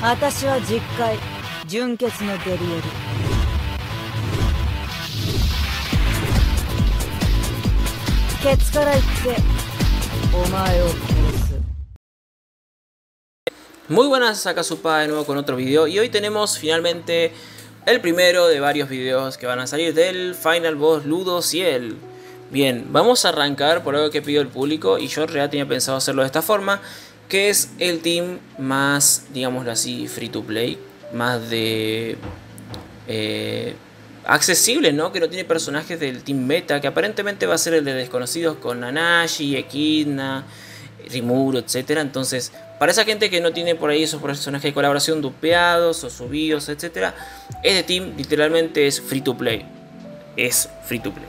私は実戒純潔のデリエル。ケツから言ってお前を殺す。 Muy buenas, acá Supa de nuevo con otro video y hoy tenemos finalmente el primero de varios videos que van a salir del Final Boss Ludociel. Bien, vamos a arrancar por algo que pidió el público y yo en realidad tenía pensado hacerlo de esta forma, que es el team más, digámoslo así, free to play, más de accesible, ¿no? Que no tiene personajes del team meta, que aparentemente va a ser el de desconocidos con Nanashi, Echidna, Rimuru, etc. Entonces, para esa gente que no tiene por ahí esos personajes de colaboración dupeados o subidos, etc., este team literalmente es free to play. Es free to play.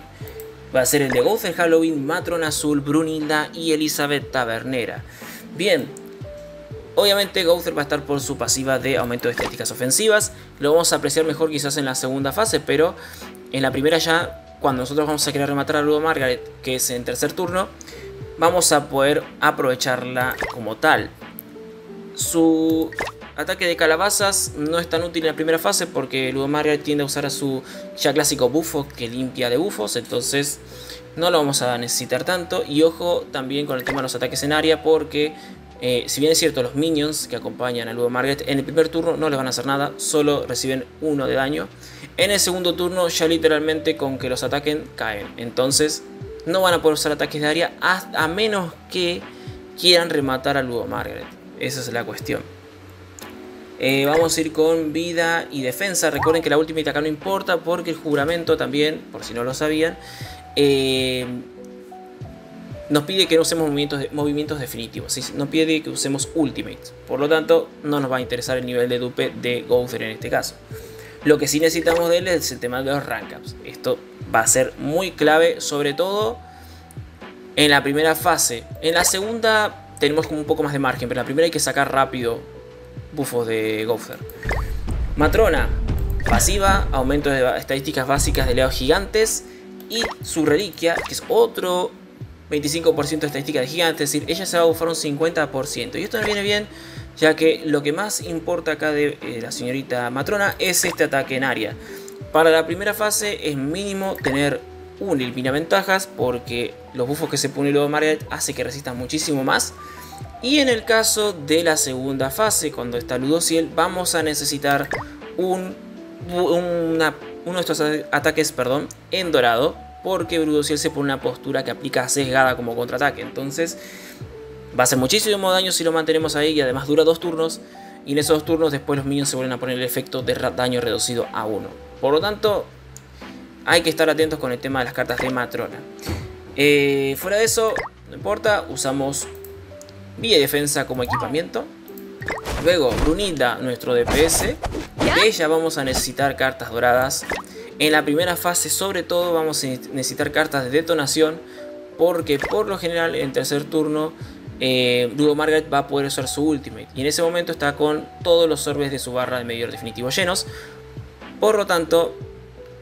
Va a ser el de Gothel Halloween, Matrona Azul, Brunilda y Elizabeth Tabernera. Bien, obviamente Gothel va a estar por su pasiva de aumento de estadísticas ofensivas. Lo vamos a apreciar mejor quizás en la segunda fase, pero en la primera ya, cuando nosotros vamos a querer rematar a Ludo Margaret, que es en tercer turno, vamos a poder aprovecharla como tal. Su ataque de calabazas no es tan útil en la primera fase porque Ludo Margaret tiende a usar a su ya clásico bufo que limpia de bufos, entonces no lo vamos a necesitar tanto. Y ojo también con el tema de los ataques en área porque si bien es cierto, los minions que acompañan a Ludo Margaret en el primer turno no les van a hacer nada, solo reciben 1 de daño. En el segundo turno ya literalmente con que los ataquen caen, entonces no van a poder usar ataques de área a menos que quieran rematar a Ludo Margaret. Esa es la cuestión. Vamos a ir con vida y defensa. Recuerden que la ultimate acá no importa porque el juramento también, por si no lo sabían, nos pide que no usemos movimientos definitivos, ¿sí? Nos pide que usemos ultimates. Por lo tanto, no nos va a interesar el nivel de dupe de Gothel en este caso. Lo que sí necesitamos de él es el tema de los rank ups. Esto va a ser muy clave, sobre todo en la primera fase. En la segunda tenemos como un poco más de margen, pero en la primera hay que sacar rápido bufos de Gothel. Matrona, pasiva, aumento de estadísticas básicas de leos gigantes. Y su reliquia, que es otro 25% de estadística de gigantes, es decir, ella se va a bufar un 50%. Y esto nos viene bien, ya que lo que más importa acá de la señorita Matrona es este ataque en área. Para la primera fase es mínimo tener un elimina ventajas, porque los buffos que se pone luego Margaret hace que resistan muchísimo más. Y en el caso de la segunda fase, cuando está Ludociel, vamos a necesitar uno de estos ataques, en dorado, porque Ludociel se pone una postura que aplica sesgada como contraataque. Entonces va a hacer muchísimo daño si lo mantenemos ahí, y además dura 2 turnos. Y en esos 2 turnos después los minions se vuelven a poner el efecto de daño reducido a 1. Por lo tanto, hay que estar atentos con el tema de las cartas de Matrona. Fuera de eso, no importa, usamos vida y defensa como equipamiento. Luego Brunilda, nuestro DPS. De ella vamos a necesitar cartas doradas. En la primera fase sobre todo vamos a necesitar cartas de detonación, porque por lo general en tercer turno Ludo Margaret va a poder usar su ultimate. Y en ese momento está con todos los orbes de su barra de medidor definitivo llenos. Por lo tanto,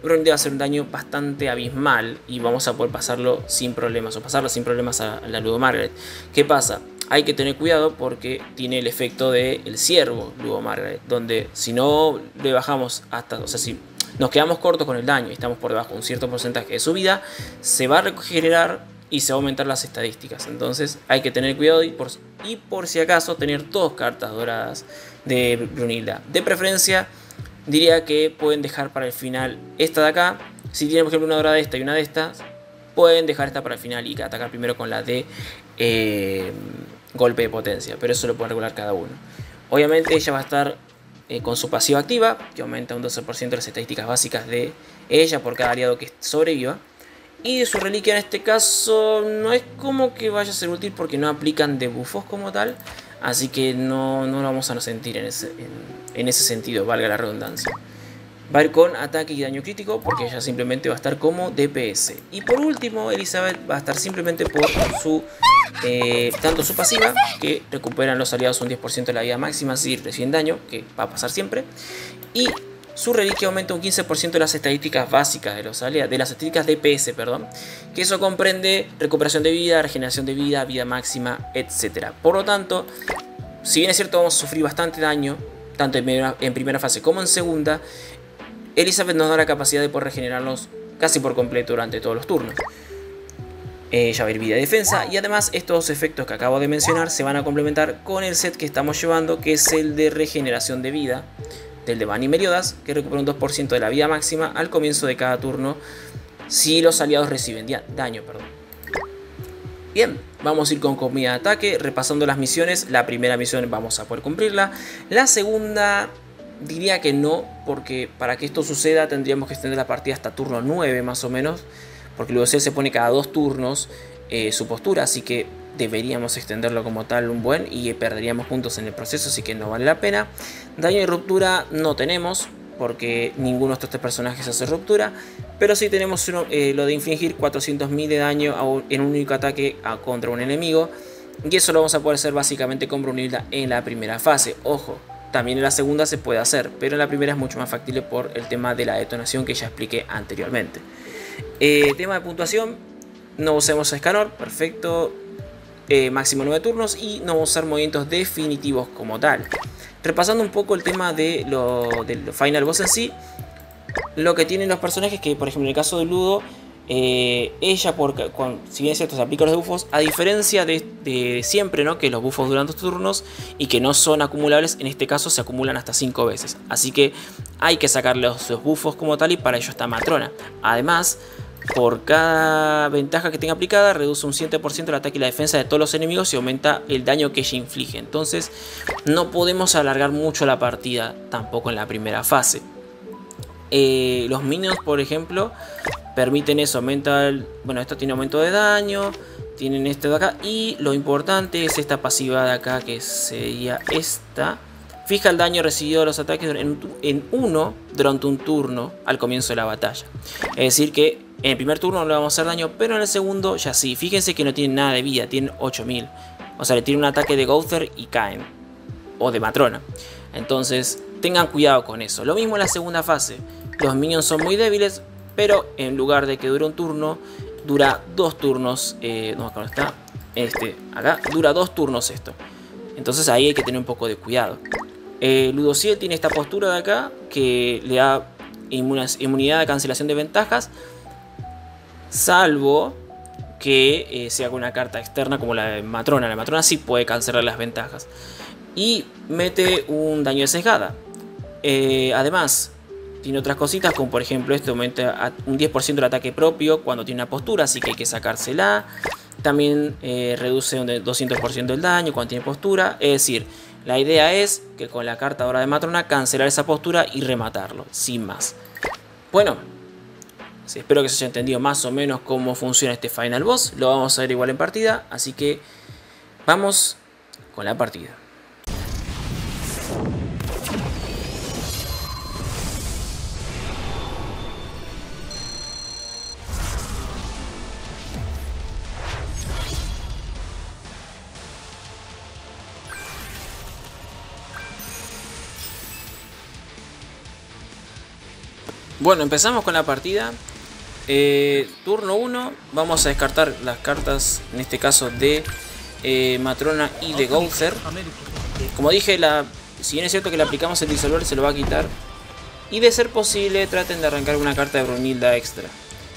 Brunilda va a hacer un daño bastante abismal y vamos a poder pasarlo sin problemas, o pasarlo sin problemas a la Ludo Margaret. ¿Qué pasa? Hay que tener cuidado porque tiene el efecto del ciervo Ludo Margaret, donde si no le bajamos hasta, o sea, si nos quedamos cortos con el daño y estamos por debajo de un cierto porcentaje de su vida, se va a regenerar y se va a aumentar las estadísticas. Entonces hay que tener cuidado y por si acaso tener 2 cartas doradas de Brunilda. De preferencia diría que pueden dejar para el final esta de acá. Si tienen por ejemplo una dorada de esta y una de estas, pueden dejar esta para el final y atacar primero con la de golpe de potencia, pero eso lo pueden regular cada uno. Obviamente ella va a estar con su pasiva activa, que aumenta un 12% de las estadísticas básicas de ella por cada aliado que sobreviva. Y su reliquia en este caso no es como que vaya a ser útil porque no aplican debuffos como tal, así que no lo vamos a sentir en ese sentido, valga la redundancia. Va a ir con ataque y daño crítico porque ella simplemente va a estar como DPS. Y por último, Elizabeth va a estar simplemente por su tanto su pasiva, que recuperan los aliados un 10% de la vida máxima si reciben daño, que va a pasar siempre. Y su reliquia aumenta un 15% de las estadísticas básicas de los aliados, de las estadísticas DPS, que eso comprende recuperación de vida, regeneración de vida, vida máxima, etc. Por lo tanto, si bien es cierto vamos a sufrir bastante daño, tanto en primera fase como en segunda, Elizabeth nos da la capacidad de poder regenerarnos casi por completo durante todos los turnos. Ya va a ir vida y defensa, y además estos efectos que acabo de mencionar se van a complementar con el set que estamos llevando, que es el de regeneración de vida del de Bani Meliodas, que recupera un 2% de la vida máxima al comienzo de cada turno si los aliados reciben daño. Bien, vamos a ir con comida de ataque, repasando las misiones. La primera misión vamos a poder cumplirla, la segunda diría que no, porque para que esto suceda tendríamos que extender la partida hasta turno 9 más o menos, porque luego se pone cada 2 turnos su postura, así que deberíamos extenderlo como tal un buen y perderíamos puntos en el proceso, así que no vale la pena. Daño y ruptura no tenemos, porque ninguno de estos 3 personajes hace ruptura, pero sí tenemos lo de infligir 400.000 de daño en un único ataque contra un enemigo, y eso lo vamos a poder hacer básicamente con Brunilda en la primera fase. Ojo, también en la segunda se puede hacer, pero en la primera es mucho más factible por el tema de la detonación que ya expliqué anteriormente. Tema de puntuación, no usemos a Escanor, perfecto, máximo 9 turnos y no vamos a usar movimientos definitivos como tal. Repasando un poco el tema de del Final Boss en sí, lo que tienen los personajes, que por ejemplo en el caso de Ludo, ella, si bien es cierto, se aplica los buffos, a diferencia de siempre, ¿no? Que los buffos duran 2 turnos y que no son acumulables, en este caso se acumulan hasta 5 veces. Así que hay que sacar los buffos como tal, y para ello está Matrona. Además, por cada ventaja que tenga aplicada, reduce un 7% el ataque y la defensa de todos los enemigos y aumenta el daño que ella inflige. Entonces no podemos alargar mucho la partida tampoco en la primera fase. Los minions, por ejemplo, permiten eso, bueno, esto tiene aumento de daño, tienen este de acá, y lo importante es esta pasiva de acá, que sería esta. Fija el daño recibido de los ataques en uno durante un turno al comienzo de la batalla. Es decir que en el primer turno no le vamos a hacer daño, pero en el segundo ya sí. Fíjense que no tienen nada de vida, tienen 8000. O sea, le tienen un ataque de Gowther y caen. O de Matrona. Entonces, tengan cuidado con eso. Lo mismo en la segunda fase. Los minions son muy débiles, pero en lugar de que dure un turno, dura 2 turnos. No, acá no está. Acá dura 2 turnos esto. Entonces ahí hay que tener un poco de cuidado. Ludociel tiene esta postura de acá, que le da inmunidad a cancelación de ventajas, salvo que sea con una carta externa como la de Matrona. La Matrona sí puede cancelar las ventajas. Y mete un daño de sesgada. Además, tiene otras cositas, como por ejemplo esto aumenta un 10% el ataque propio cuando tiene una postura, así que hay que sacársela. También reduce un 200% el daño cuando tiene postura. Es decir, la idea es que con la carta ahora de Matrona cancelar esa postura y rematarlo, sin más. Bueno, espero que se haya entendido más o menos cómo funciona este Final Boss. Lo vamos a ver igual en partida, así que vamos con la partida. Bueno, empezamos con la partida. Turno 1, vamos a descartar las cartas, en este caso de Matrona y de Gowther. Como dije, si bien es cierto que le aplicamos el disolver, se lo va a quitar. Y de ser posible, traten de arrancar una carta de Brunilda extra.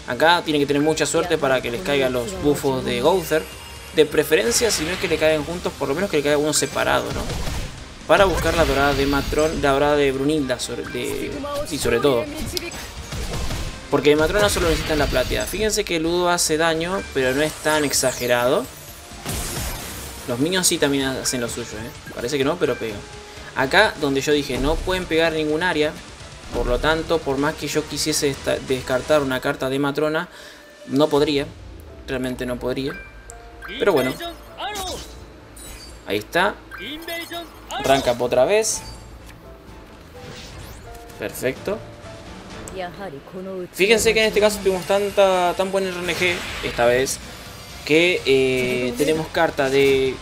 Acá tienen que tener mucha suerte para que les caigan los buffos de Gowther. De preferencia, si no es que le caigan juntos, por lo menos que le caiga uno separado, ¿no? Para buscar la dorada de Matrona, la dorada de Brunilda, y sobre todo. Porque de Matrona solo necesitan la plateada. Fíjense que Ludo hace daño, pero no es tan exagerado. Los minions sí también hacen lo suyo, Parece que no, pero pegan. Acá, donde yo dije no pueden pegar ningún área, por lo tanto, por más que yo quisiese descartar una carta de Matrona, no podría. Realmente no podría. Pero bueno. Ahí está. Rank up otra vez. Perfecto. Fíjense que en este caso tuvimos tan buen RNG esta vez, que tenemos carta de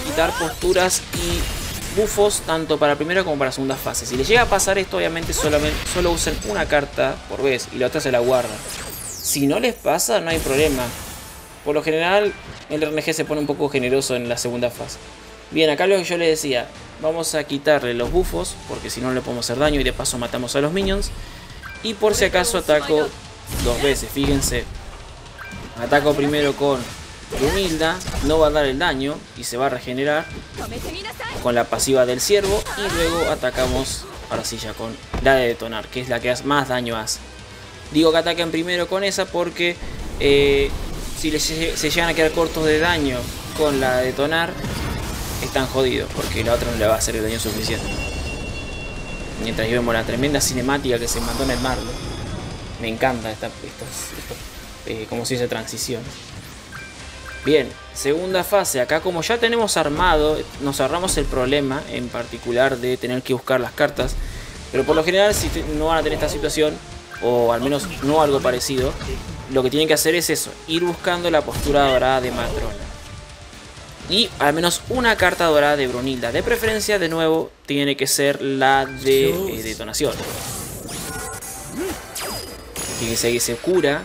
quitar posturas y buffos tanto para primera como para segunda fase. Si les llega a pasar esto, obviamente solo usen una carta por vez y la otra se la guardan. Si no les pasa, no hay problema. Por lo general el RNG se pone un poco generoso en la segunda fase. Bien, acá lo que yo les decía, vamos a quitarle los bufos, porque si no le podemos hacer daño y de paso matamos a los minions. Y por si acaso ataco 2 veces, fíjense. Ataco primero con Brunilda, no va a dar el daño y se va a regenerar con la pasiva del ciervo. Y luego atacamos, ahora sí ya con la de detonar, que es la que más daño hace. Digo que ataquen primero con esa porque si se llegan a quedar cortos de daño con la de detonar, están jodidos, porque la otra no le va a hacer el daño suficiente. Mientras vemos la tremenda cinemática que se mandó en el Marlo. Me encanta esta como se dice, transición. Bien, segunda fase. Acá como ya tenemos armado, nos ahorramos el problema en particular de tener que buscar las cartas. Pero por lo general, si no van a tener esta situación, o al menos no algo parecido, lo que tienen que hacer es eso, ir buscando la postura dorada de Matrona. Y al menos una carta dorada de Brunilda. De preferencia, de nuevo, tiene que ser la de detonación. Fíjense que se cura.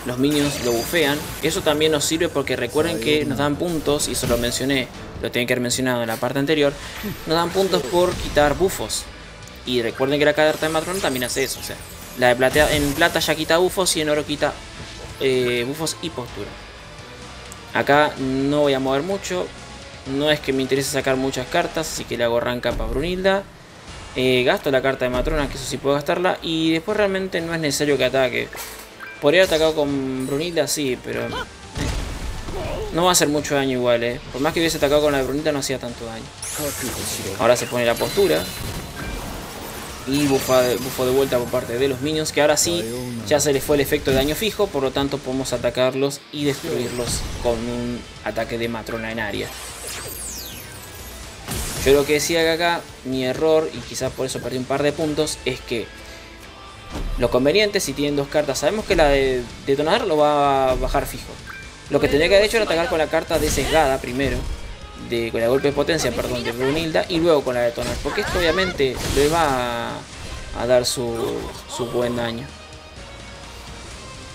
Los minions lo bufean. Eso también nos sirve porque recuerden que nos dan puntos. Y eso lo mencioné, lo tenía que haber mencionado en la parte anterior. Nos dan puntos por quitar bufos. Y recuerden que la carta de Matrona también hace eso. O sea, la de plata, en plata ya quita bufos y en oro quita bufos y postura. Acá no voy a mover mucho. No es que me interese sacar muchas cartas, así que le hago rank up a Brunilda. Gasto la carta de Matrona, que eso sí puedo gastarla. Y después realmente no es necesario que ataque. Podría haber atacado con Brunilda, sí, pero no va a hacer mucho daño igual, Por más que hubiese atacado con la de Brunilda, no hacía tanto daño. Ahora se pone la postura. Y bufo de vuelta por parte de los minions, que ahora sí ya se les fue el efecto de daño fijo. Por lo tanto podemos atacarlos y destruirlos con un ataque de Matrona en área. Yo lo que decía que acá, mi error, y quizás por eso perdí un par de puntos, es que lo conveniente, si tienen 2 cartas, sabemos que la de detonar lo va a bajar fijo. Lo que tendría que haber hecho era atacar con la carta de sesgada primero, con la golpe de potencia, perdón, de Brunilda, y luego con la de detonar, porque esto obviamente le va a dar su buen daño.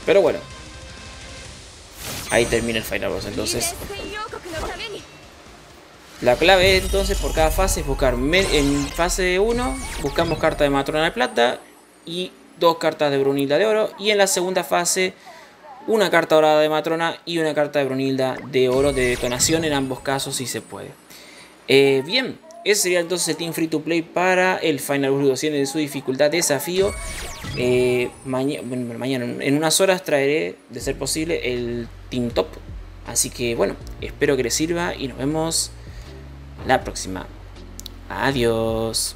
Pero bueno, ahí termina el Final Boss. Entonces la clave entonces por cada fase es buscar. En fase 1 buscamos carta de Matrona de plata y 2 cartas de Brunilda de oro. Y en la segunda fase, una carta dorada de Matrona y una carta de Brunilda de oro de detonación. En ambos casos si se puede. Bien, ese sería entonces el Team Free to Play para el Final Boss 200 de su dificultad desafío. Mañana, en unas horas, traeré, de ser posible, el Team Top. Así que bueno, espero que les sirva y nos vemos la próxima. Adiós.